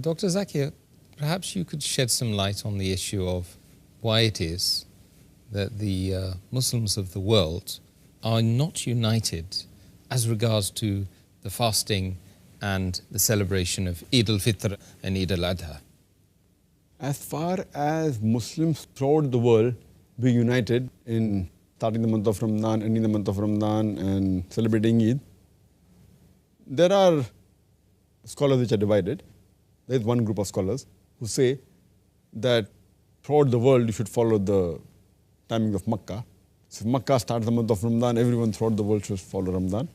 Dr. Zakir, perhaps you could shed some light on the issue of why it is that the Muslims of the world are not united as regards to the fasting and the celebration of Eid al-Fitr and Eid al-Adha. As far as Muslims throughout the world be united in starting the month of Ramadan, ending the month of Ramadan and celebrating Eid, there are scholars which are divided. There is one group of scholars who say that throughout the world you should follow the timing of Makkah. So if Makkah starts the month of Ramadan, everyone throughout the world should follow Ramadan.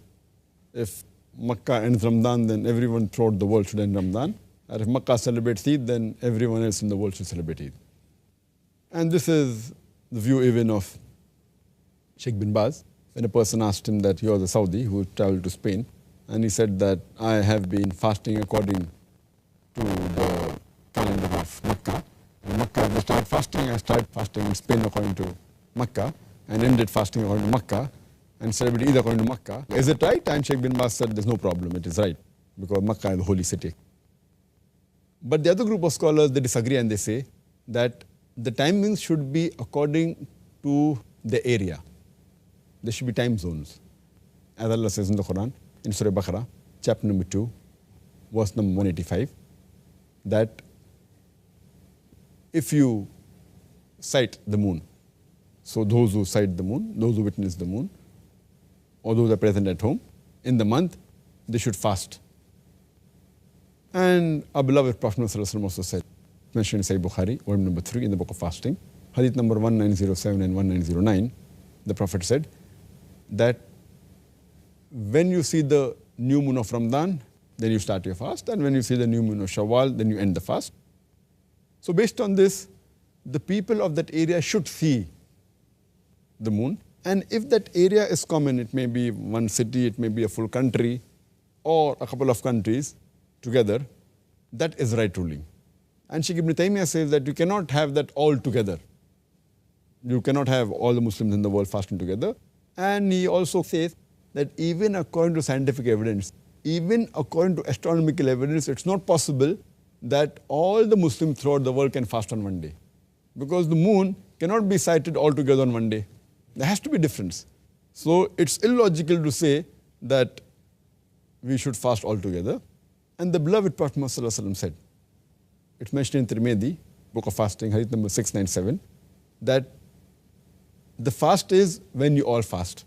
If Makkah ends Ramadan, then everyone throughout the world should end Ramadan. And if Makkah celebrates Eid, then everyone else in the world should celebrate Eid. And this is the view even of Sheikh bin Baz. When a person asked him that he was a Saudi who traveled to Spain, and he said that I have been fasting according to the calendar of Makkah. In Makkah, they start fasting. I started fasting in Spain according to Makkah and ended fasting according to Makkah and celebrated Eid according to Makkah. Is it right? And Sheikh bin Baz said there's no problem, it is right, because Makkah is the holy city. But the other group of scholars, they disagree and they say that the timings should be according to the area. There should be time zones. As Allah says in the Quran, in Surah Baqarah, chapter number 2, verse number 185, that if you sight the moon, so those who sight the moon, those who witness the moon, or those who are present at home, in the month, they should fast. And our beloved Prophet also said, mentioned in Sahih Bukhari, volume number 3 in the book of fasting, hadith number 1907 and 1909, the Prophet said that when you see the new moon of Ramadan, then you start your fast, and when you see the new moon of Shawwal, then you end the fast. So based on this, the people of that area should see the moon, and if that area is common, it may be one city, it may be a full country, or a couple of countries together, that is right ruling. And Sheikh Ibn Taymiyyah says that you cannot have that all together. You cannot have all the Muslims in the world fasting together. And he also says that even according to scientific evidence, even according to astronomical evidence, it's not possible that all the Muslims throughout the world can fast on one day. Because the moon cannot be sighted all together on one day. There has to be difference. So it's illogical to say that we should fast all together. And the beloved Prophet ﷺ said, it's mentioned in Tirmidhi, book of fasting, hadith number 697, that the fast is when you all fast.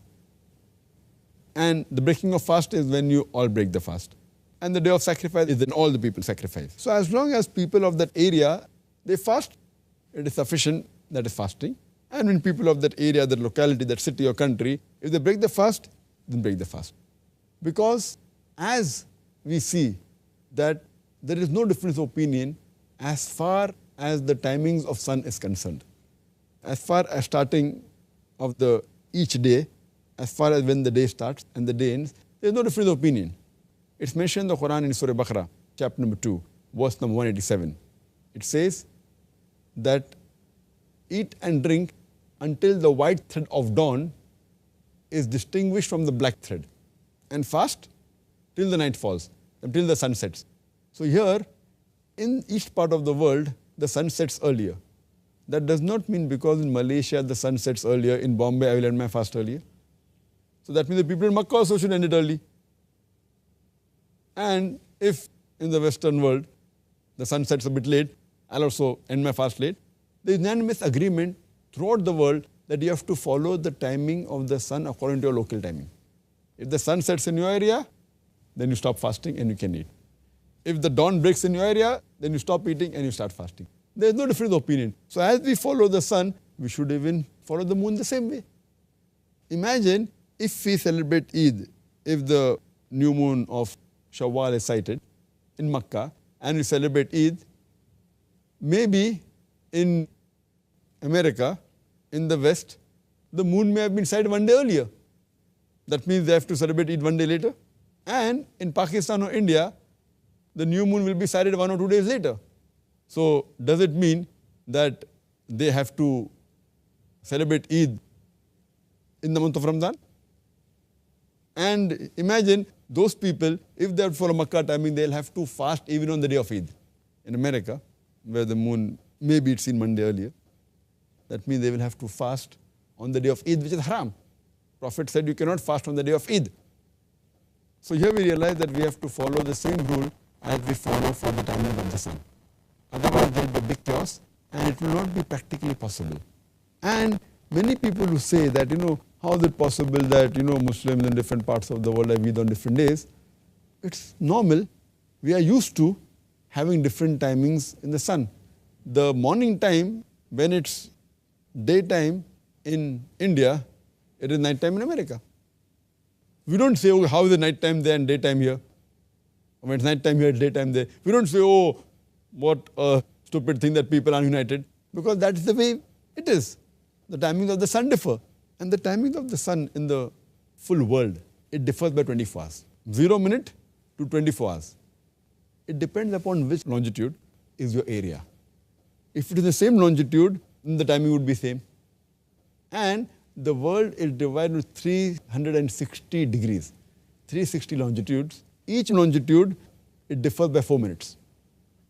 And the breaking of fast is when you all break the fast. And the day of sacrifice is when all the people sacrifice. So as long as people of that area, they fast, it is sufficient, that is fasting. And when people of that area, that locality, that city or country, if they break the fast, then break the fast. Because as we see that there is no difference of opinion as far as the timings of sun is concerned. As far as starting of the each day, as far as when the day starts and the day ends, there is no difference of opinion. It's mentioned in the Quran in Surah Baqarah, chapter number 2, verse number 187. It says that eat and drink until the white thread of dawn is distinguished from the black thread, and fast till the night falls, until the sun sets. So here, in each part of the world, the sun sets earlier. That does not mean because in Malaysia the sun sets earlier, in Bombay I will end my fast earlier. So that means the people in Makkah also should end it early. And if in the Western world the sun sets a bit late, I'll also end my fast late. There is unanimous agreement throughout the world that you have to follow the timing of the sun according to your local timing. If the sun sets in your area, then you stop fasting and you can eat. If the dawn breaks in your area, then you stop eating and you start fasting. There is no difference of opinion. So as we follow the sun, we should even follow the moon the same way. Imagine if we celebrate Eid, if the new moon of Shawwal is sighted in Makkah and we celebrate Eid, maybe in America, in the West, the moon may have been sighted one day earlier. That means they have to celebrate Eid one day later. And in Pakistan or India, the new moon will be sighted 1 or 2 days later. So does it mean that they have to celebrate Eid in the month of Ramadan? And imagine those people, if they follow Makkah timing, they'll have to fast even on the day of Eid. in America, where the moon, maybe it's seen Monday earlier, that means they will have to fast on the day of Eid, which is haram. Prophet said you cannot fast on the day of Eid. So here we realize that we have to follow the same rule as we follow for the timing of the sun. Otherwise there will be a big chaos and it will not be practically possible. And many people who say that, how is it possible that, Muslims in different parts of the world have Eid on different days? It's normal. We are used to having different timings in the sun. The morning time, when it's daytime in India, it is night time in America. We don't say, oh, how is it night time there and daytime here? When it's night time here, it's daytime there. We don't say, oh, what a stupid thing that people are united, because that's the way it is. The timings of the sun differ. And the timings of the sun in the full world, it differs by 24 hours. 0 minute to 24 hours. It depends upon which longitude is your area. If it is the same longitude, then the timing would be same. And the world is divided into 360 degrees, 360 longitudes. Each longitude, it differs by 4 minutes.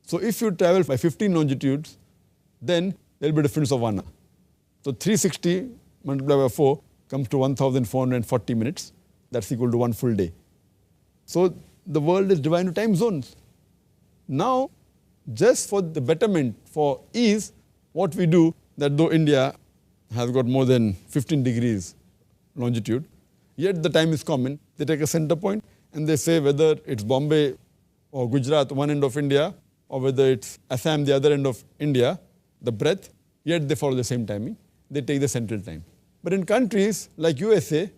So if you travel by 15 longitudes, then there will be a difference of 1 hour. So 360 multiplied by 4 comes to 1,440 minutes. That's equal to 1 full day. So the world is divided into time zones. Now, just for the betterment, for ease, what we do, that though India has got more than 15 degrees longitude, yet the time is common. They take a center point and they say whether it's Bombay or Gujarat, one end of India, or whether it's Assam, the other end of India, the breadth, yet they follow the same timing. They take the central time. But in countries like USA,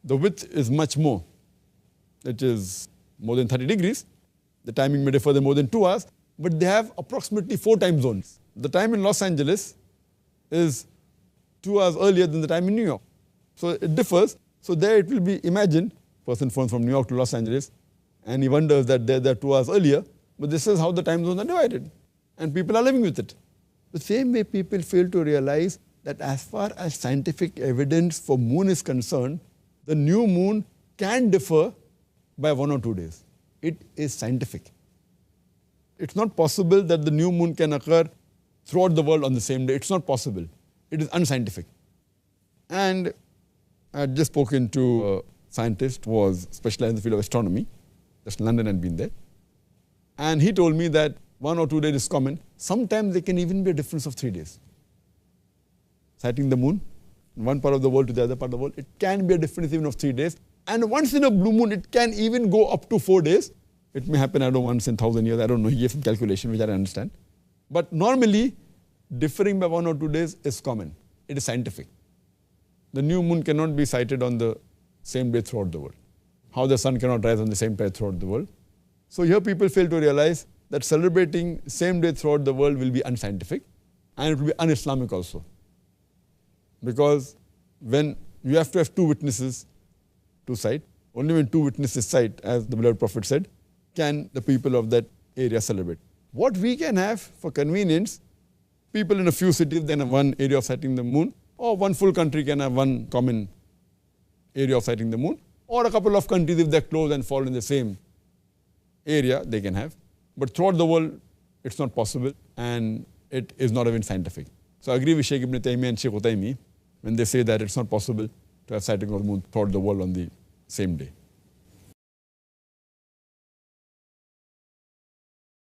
the width is much more. It is more than 30 degrees. The timing may differ than more than 2 hours, but they have approximately 4 time zones. The time in Los Angeles is 2 hours earlier than the time in New York. So it differs. So there it will be, imagine, person phones from New York to Los Angeles, and he wonders that they're 2 hours earlier, but this is how the time zones are divided. And people are living with it. The same way people fail to realize that as far as scientific evidence for moon is concerned, the new moon can differ by 1 or 2 days. It is scientific. It's not possible that the new moon can occur throughout the world on the same day. It's not possible. It is unscientific. And I had just spoken to a scientist who was specialized in the field of astronomy. Just London had been there. And he told me that 1 or 2 days is common. Sometimes there can even be a difference of 3 days. Sighting the moon, in one part of the world to the other part of the world, it can be a difference even of 3 days. And once in a blue moon, it can even go up to 4 days. It may happen, once in 1,000 years. I don't know. He gave some calculation, which I don't understand. But normally, differing by 1 or 2 days is common. It is scientific. The new moon cannot be sighted on the same day throughout the world. How the sun cannot rise on the same time throughout the world. So here people fail to realize that celebrating same day throughout the world will be unscientific, and it will be un-Islamic also. Because when you have to have 2 witnesses to sight, only when 2 witnesses sight, as the beloved Prophet said, can the people of that area celebrate. What we can have for convenience, people in a few cities then have one area of sighting the moon, or one full country can have one common area of sighting the moon, or a couple of countries, if they're close and fall in the same area, they can have. But throughout the world, it's not possible, and it is not even scientific. So I agree with Sheikh Ibn Taymiyyah and Sheikh Utaymi when they say that it's not possible to have sighting of the moon throughout the world on the same day.